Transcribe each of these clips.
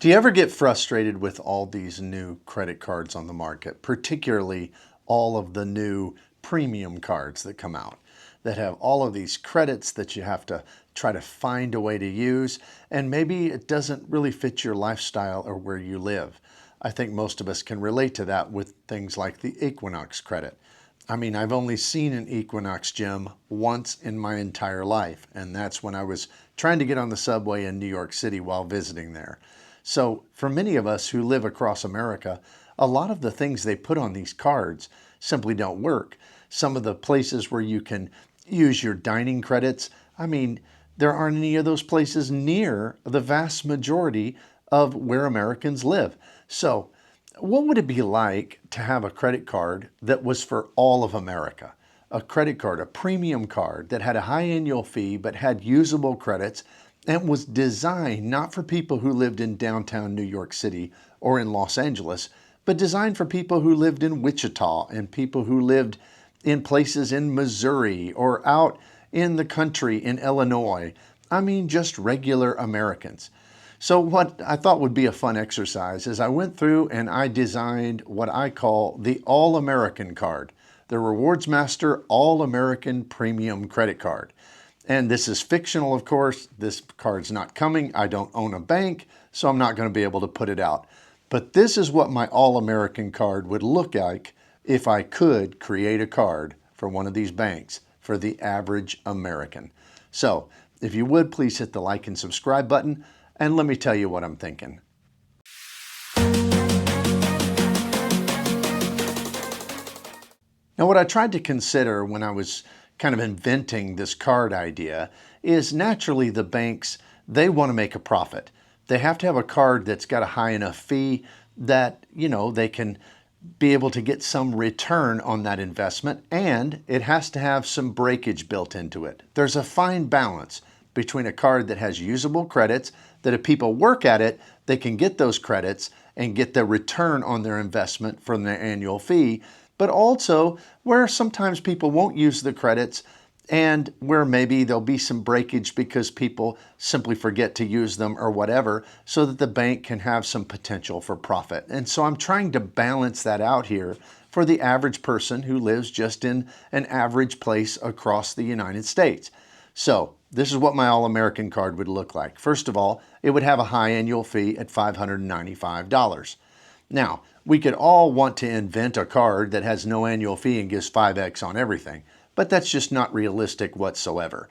Do you ever get frustrated with all these new credit cards on the market, particularly all of the new premium cards that come out that have all of these credits that you have to try to find a way to use, and maybe it doesn't really fit your lifestyle or where you live? I think most of us can relate to that with things like the Equinox credit. I mean, I've only seen an Equinox gem once in my entire life, and that's when I was trying to get on the subway in New York City while visiting there. So for many of us who live across America, a lot of the things they put on these cards simply don't work. Some of the places where you can use your dining credits, I mean, there aren't any of those places near the vast majority of where Americans live. So what would it be like to have a credit card that was for all of America? A credit card, a premium card that had a high annual fee but had usable credits and was designed not for people who lived in downtown New York City or in Los Angeles, but designed for people who lived in Wichita and people who lived in places in Missouri or out in the country in Illinois. I mean, just regular Americans. So what I thought would be a fun exercise is I went through and I designed what I call the All-American card, the Rewards Master All-American Premium Credit Card. And this is fictional, of course. This card's not coming. I don't own a bank, so I'm not going to be able to put it out. But this is what my All-American card would look like if I could create a card for one of these banks for the average American. So if you would, please hit the like and subscribe button, and let me tell you what I'm thinking. Now, what I tried to consider when I was kind of inventing this card idea is naturally the banks, they want to make a profit. They have to have a card that's got a high enough fee that, they can be able to get some return on that investment, and it has to have some breakage built into it. There's a fine balance between a card that has usable credits, that if people work at it, they can get those credits and get the return on their investment from their annual fee, but also where sometimes people won't use the credits and where maybe there'll be some breakage because people simply forget to use them or whatever, so that the bank can have some potential for profit. And so I'm trying to balance that out here for the average person who lives just in an average place across the United States. So this is what my All-American card would look like. First of all, it would have a high annual fee at $595. Now, we could all want to invent a card that has no annual fee and gives 5x on everything, but that's just not realistic whatsoever.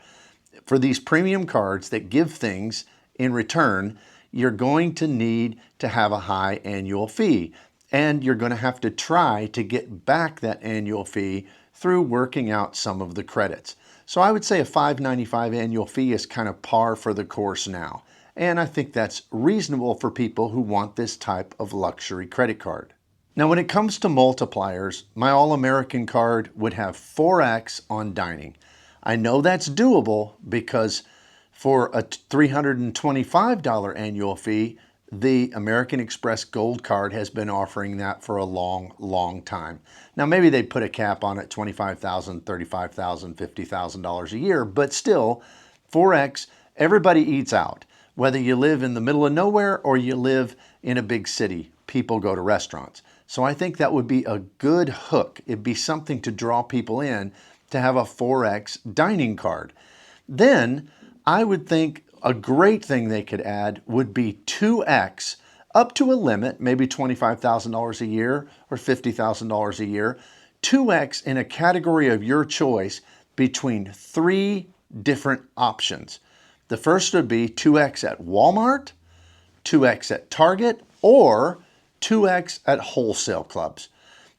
For these premium cards that give things in return, you're going to need to have a high annual fee, and you're going to have to try to get back that annual fee through working out some of the credits. So I would say a $595 annual fee is kind of par for the course now. And I think that's reasonable for people who want this type of luxury credit card. Now, when it comes to multipliers, my All-American card would have 4x on dining. I know that's doable because for a $325 annual fee, the American Express Gold Card has been offering that for a long, long time. Now, maybe they put a cap on it, $25,000, $35,000, $50,000 a year, but still, 4x, everybody eats out. Whether you live in the middle of nowhere or you live in a big city, people go to restaurants. So I think that would be a good hook. It'd be something to draw people in to have a 4x dining card. Then I would think a great thing they could add would be 2x up to a limit, maybe $25,000 a year or $50,000 a year, 2x in a category of your choice between 3 different options. The first would be 2x at Walmart, 2x at Target, or 2x at wholesale clubs.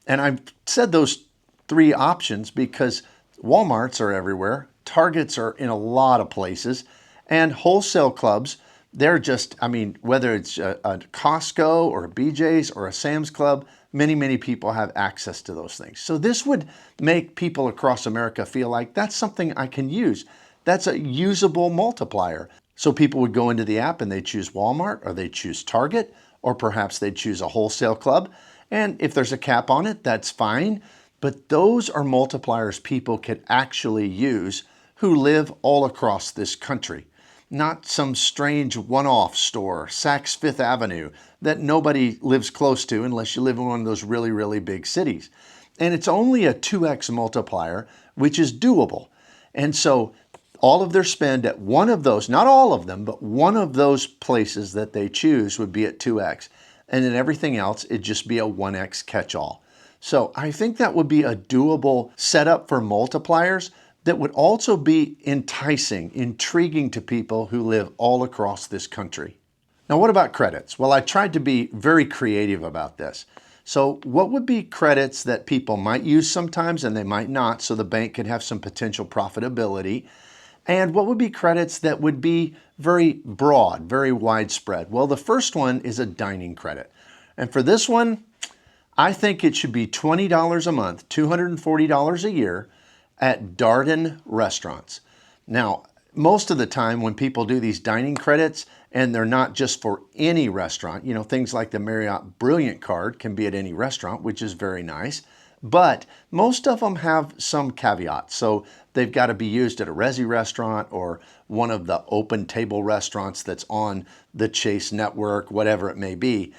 And I've said those 3 options because Walmarts are everywhere, Targets are in a lot of places, and wholesale clubs, they're just, whether it's a Costco or a BJ's or a Sam's Club, many people have access to those things. So this would make people across America feel like that's something I can use. That's a usable multiplier. So people would go into the app and they choose Walmart, or they choose Target, or perhaps they choose a wholesale club. And if there's a cap on it, that's fine. But those are multipliers people could actually use who live all across this country. not some strange one-off store, Saks Fifth Avenue, that nobody lives close to unless you live in one of those really, really big cities. And it's only a 2x multiplier, which is doable. And so all of their spend at one of those, not all of them, but one of those places that they choose would be at 2x. And then everything else, it'd just be a 1x catch-all. So I think that would be a doable setup for multipliers that would also be enticing, intriguing to people who live all across this country. Now, what about credits? Well, I tried to be very creative about this. So what would be credits that people might use sometimes and they might not, so the bank could have some potential profitability? And what would be credits that would be very broad, very widespread? Well, the first one is a dining credit. And for this one, I think it should be $20 a month, $240 a year at Darden restaurants. Now, most of the time when people do these dining credits, and they're not just for any restaurant, things like the Marriott Brilliant Card can be at any restaurant, which is very nice. But most of them have some caveats. So they've got to be used at a Resi restaurant or one of the open table restaurants that's on the Chase network, whatever it may be.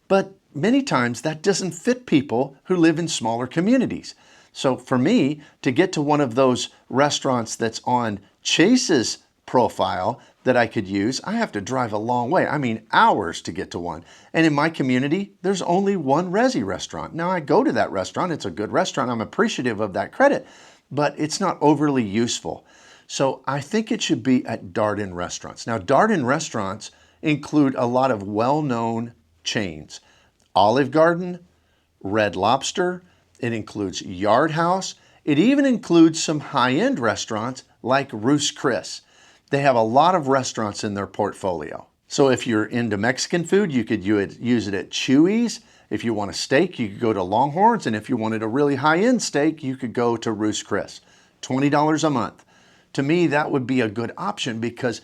But many times that doesn't fit people who live in smaller communities. So for me, to get to one of those restaurants that's on Chase's profile that I could use, I have to drive a long way. I mean, hours to get to one. And in my community, there's only one Resi restaurant. Now I go to that restaurant. It's a good restaurant. I'm appreciative of that credit, but it's not overly useful. So I think it should be at Darden restaurants. Now, Darden restaurants include a lot of well-known chains. Olive Garden, Red Lobster, it includes Yard House. It even includes some high-end restaurants like Ruth's Chris. They have a lot of restaurants in their portfolio. So if you're into Mexican food, you could use it at Chuy's. If you want a steak, you could go to Longhorns. And if you wanted a really high-end steak, you could go to Ruth's Chris. $20 a month. To me, that would be a good option because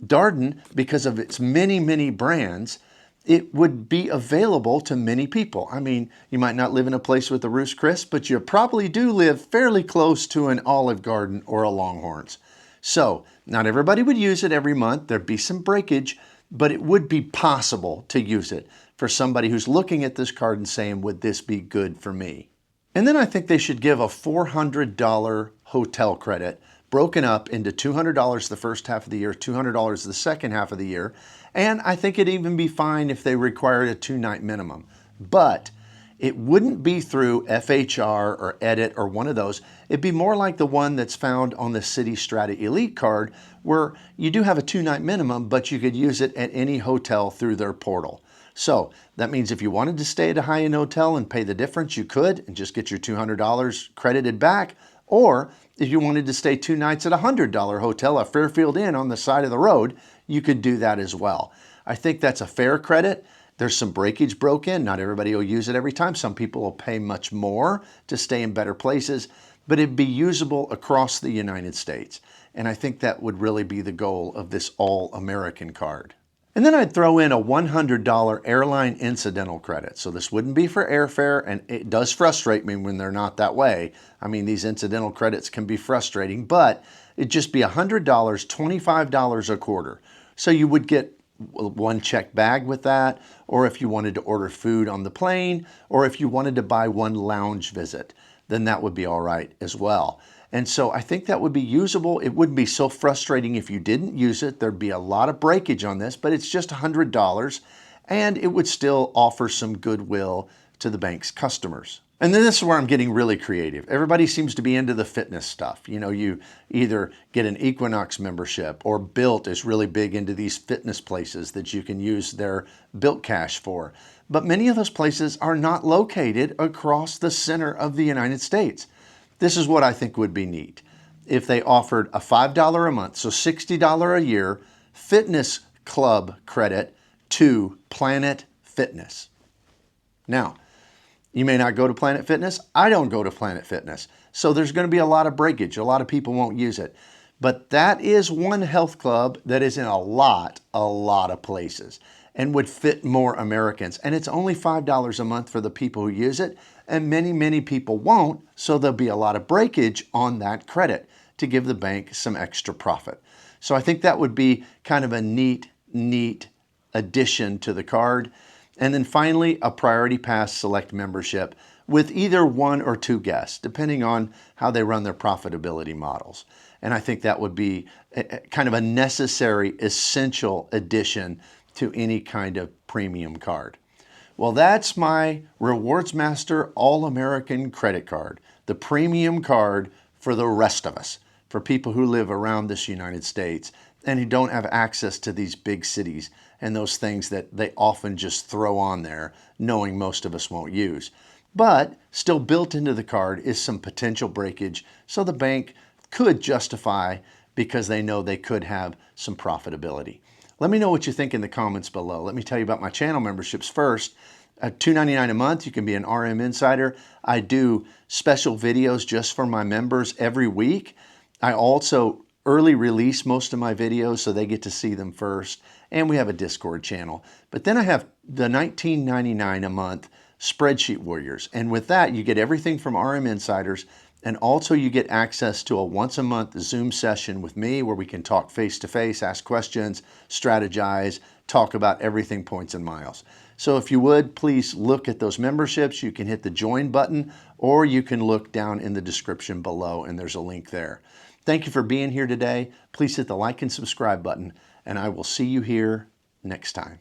Darden, because of its many, many brands, it would be available to many people. I mean, you might not live in a place with a Ruth's Chris, but you probably do live fairly close to an Olive Garden or a Longhorns. So not everybody would use it every month. There'd be some breakage, but it would be possible to use it for somebody who's looking at this card and saying, would this be good for me? And then I think they should give a $400 hotel credit broken up into $200 the first half of the year, $200 the second half of the year. And I think it'd even be fine if they required a 2-night minimum. But it wouldn't be through FHR or Edit or one of those. It'd be more like the one that's found on the City Strata Elite card, where you do have a 2-night minimum, but you could use it at any hotel through their portal. So that means if you wanted to stay at a high-end hotel and pay the difference, you could and just get your $200 credited back. Or if you wanted to stay 2 nights at a $100 hotel, a Fairfield Inn on the side of the road, you could do that as well. I think that's a fair credit. There's some breakage broke in. Not everybody will use it every time. Some people will pay much more to stay in better places, but it'd be usable across the United States. And I think that would really be the goal of this all-American card. And then I'd throw in a $100 airline incidental credit. So this wouldn't be for airfare, and it does frustrate me when they're not that way. I mean, these incidental credits can be frustrating, but it'd just be $100, $25 a quarter. So you would get one checked bag with that, or if you wanted to order food on the plane, or if you wanted to buy one lounge visit, then that would be all right as well. And so I think that would be usable. It wouldn't be so frustrating if you didn't use it. There'd be a lot of breakage on this, but it's just $100, and it would still offer some goodwill to the bank's customers. And then this is where I'm getting really creative. Everybody seems to be into the fitness stuff. You either get an Equinox membership, or Built is really big into these fitness places that you can use their Built Cash for. But many of those places are not located across the center of the United States. This is what I think would be neat. If they offered a $5 a month, so $60 a year, fitness club credit to Planet Fitness. Now, you may not go to Planet Fitness. I don't go to Planet Fitness. So there's going to be a lot of breakage. A lot of people won't use it. But that is one health club that is in a lot of places and would fit more Americans. And it's only $5 a month for the people who use it. And many people won't. So there'll be a lot of breakage on that credit to give the bank some extra profit. So I think that would be kind of a neat addition to the card. And then finally, a Priority Pass Select membership with either one or two guests, depending on how they run their profitability models. And I think that would be kind of a necessary, essential addition to any kind of premium card. Well, that's my Rewards Master All-American credit card, the premium card for the rest of us, for people who live around this United States and who don't have access to these big cities and those things that they often just throw on there, knowing most of us won't use. But still built into the card is some potential breakage, so the bank could justify because they know they could have some profitability. Let me know what you think in the comments below. Let me tell you about my channel memberships first. At $2.99 a month, you can be an RM Insider. I do special videos just for my members every week. I also early release most of my videos so they get to see them first. And we have a Discord channel. But then I have the $19.99 a month Spreadsheet Warriors. And with that, you get everything from RM Insiders. And also you get access to a once a month Zoom session with me where we can talk face to face, ask questions, strategize, talk about everything points and miles. So if you would, please look at those memberships. You can hit the join button or you can look down in the description below and there's a link there. Thank you for being here today. Please hit the like and subscribe button and I will see you here next time.